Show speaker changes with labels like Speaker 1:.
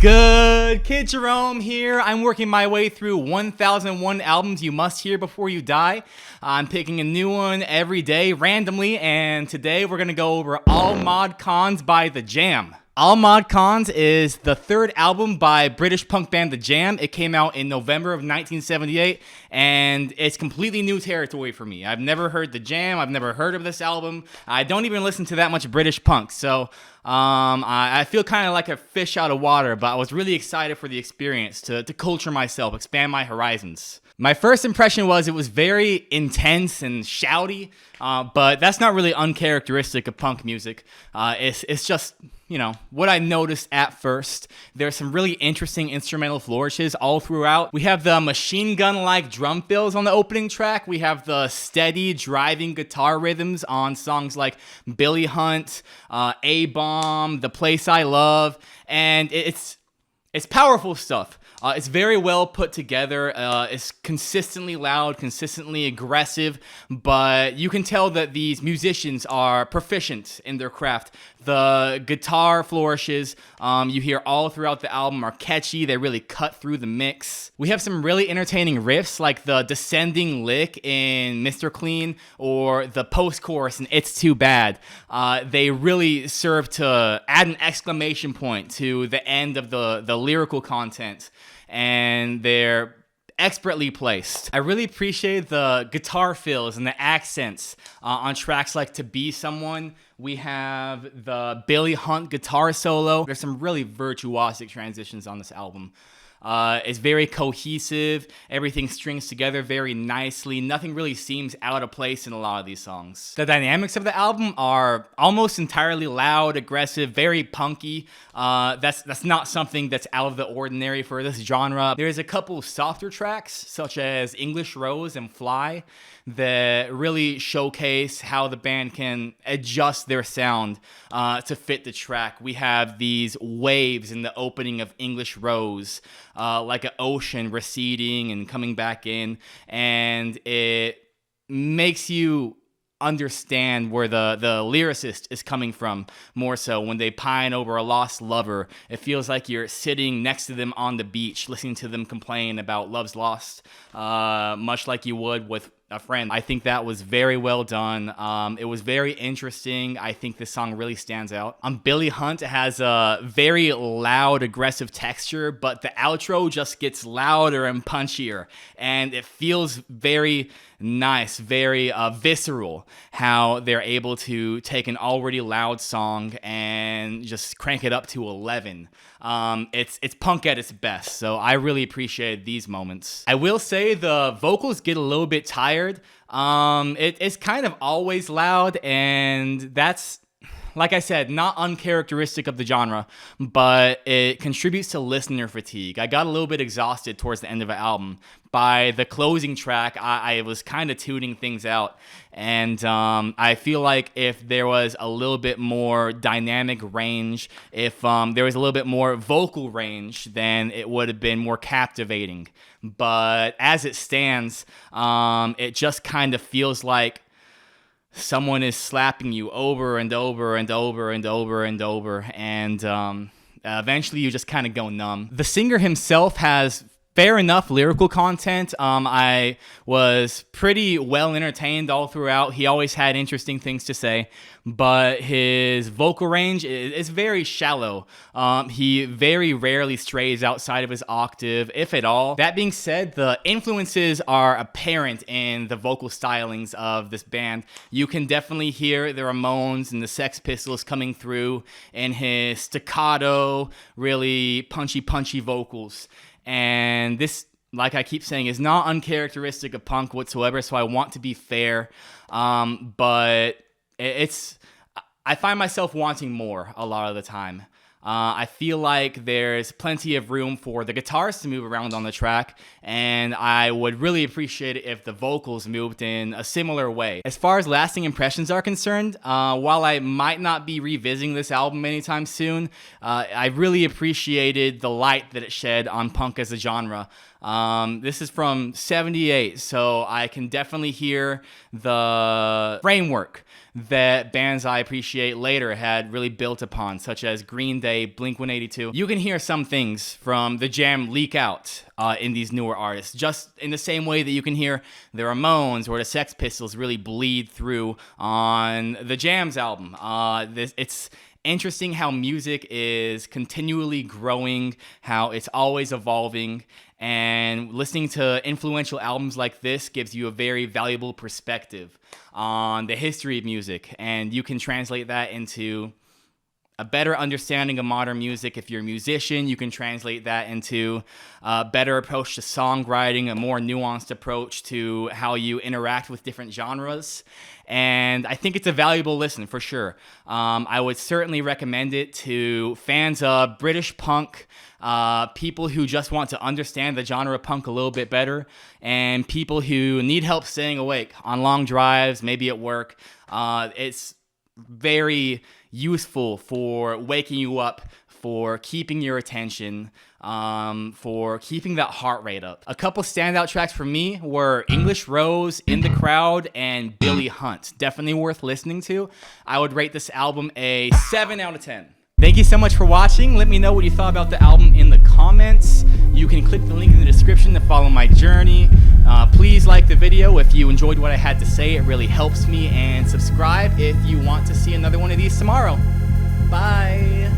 Speaker 1: Good, Kid Jerome here. I'm working my way through 1001 albums you must hear before you die. I'm picking a new one every day randomly, and today we're gonna go over All Mod Cons by The Jam. All Mod Cons is the third album by British punk band The Jam. It came out in November of 1978, and it's completely new territory for me. I've never heard The Jam. I've never heard of this album. I don't even listen to that much British punk, so I feel kind of like a fish out of water, but I was really excited for the experience to culture myself, expand my horizons. My first impression was it was very intense and shouty, but that's not really uncharacteristic of punk music. It's just, you know, what I noticed at first. There's some really interesting instrumental flourishes all throughout. We have the machine gun-like drum fills on the opening track. We have the steady driving guitar rhythms on songs like Billy Hunt, A-Bomb, The Place I Love, and it's powerful stuff. It's very well put together. It's consistently loud, consistently aggressive, but you can tell that these musicians are proficient in their craft. The guitar flourishes you hear all throughout the album are catchy. They really cut through the mix. We have some really entertaining riffs like the descending lick in Mr. Clean or the post-chorus in It's Too Bad. They really serve to add an exclamation point to the end of the lyrical content, and they're expertly placed. I really appreciate the guitar fills and the accents on tracks like To Be Someone. We have the Billy Hunt guitar solo. There's some really virtuosic transitions on this album. It's very cohesive. Everything strings together very nicely. Nothing really seems out of place in a lot of these songs. The dynamics of the album are almost entirely loud, aggressive, very punky. That's not something that's out of the ordinary for this genre. There's a couple softer tracks, such as English Rose and Fly, that really showcase how the band can adjust their sound to fit the track. We have these waves in the opening of English Rose, like an ocean receding and coming back in, and it makes you understand where the lyricist is coming from more so. When they pine over a lost lover, it feels like you're sitting next to them on the beach listening to them complain about love's lost, much like you would with a friend. I think that was very well done. It was very interesting. I think this song really stands out. Billy Hunt has a very loud, aggressive texture, but the outro just gets louder and punchier, and it feels very nice, very visceral how they're able to take an already loud song and just crank it up to 11. It's punk at its best, so I really appreciate these moments. I will say the vocals get a little bit tired. It's kind of always loud, and that's, like I said, not uncharacteristic of the genre, but it contributes to listener fatigue. I got a little bit exhausted towards the end of the album. By the closing track, I was kind of tuning things out, and I feel like if there was a little bit more dynamic range, if there was a little bit more vocal range, then it would have been more captivating. But as it stands, it just kind of feels like someone is slapping you over and over and over and over and over, and eventually you just kind of go numb. The singer himself has fair enough lyrical content. I was pretty well entertained all throughout. He always had interesting things to say, but his vocal range is very shallow. He very rarely strays outside of his octave, if at all. That being said, the influences are apparent in the vocal stylings of this band. You can definitely hear the Ramones and the Sex Pistols coming through in his staccato, really punchy vocals. And this, like I keep saying, is not uncharacteristic of punk whatsoever, so I want to be fair. But I find myself wanting more a lot of the time. I feel like there's plenty of room for the guitars to move around on the track, and I would really appreciate it if the vocals moved in a similar way. As far as lasting impressions are concerned, while I might not be revisiting this album anytime soon, I really appreciated the light that it shed on punk as a genre. This is from '78, so I can definitely hear the framework that bands I appreciate later had really built upon, such as Green Day, Blink-182. You can hear some things from the Jam leak out in these newer artists, just in the same way that you can hear the Ramones or the Sex Pistols really bleed through on the Jam's album. It's interesting how music is continually growing, how it's always evolving, and listening to influential albums like this gives you a very valuable perspective on the history of music, and you can translate that into a better understanding of modern music. If you're a musician, you can translate that into a better approach to songwriting, a more nuanced approach to how you interact with different genres. And I think it's a valuable listen for sure. I would certainly recommend it to fans of British punk, people who just want to understand the genre of punk a little bit better, and people who need help staying awake on long drives, maybe at work. It's very useful for waking you up, for keeping your attention, for keeping that heart rate up. A couple standout tracks for me were English Rose, In the Crowd, and Billy Hunt. Definitely worth listening to. I would rate this album a 7 out of 10. Thank you so much for watching. Let me know what you thought about the album in the comments. You can click the link in the description to follow my journey. Please like the video if you enjoyed what I had to say. It really helps me. And subscribe if you want to see another one of these tomorrow. Bye.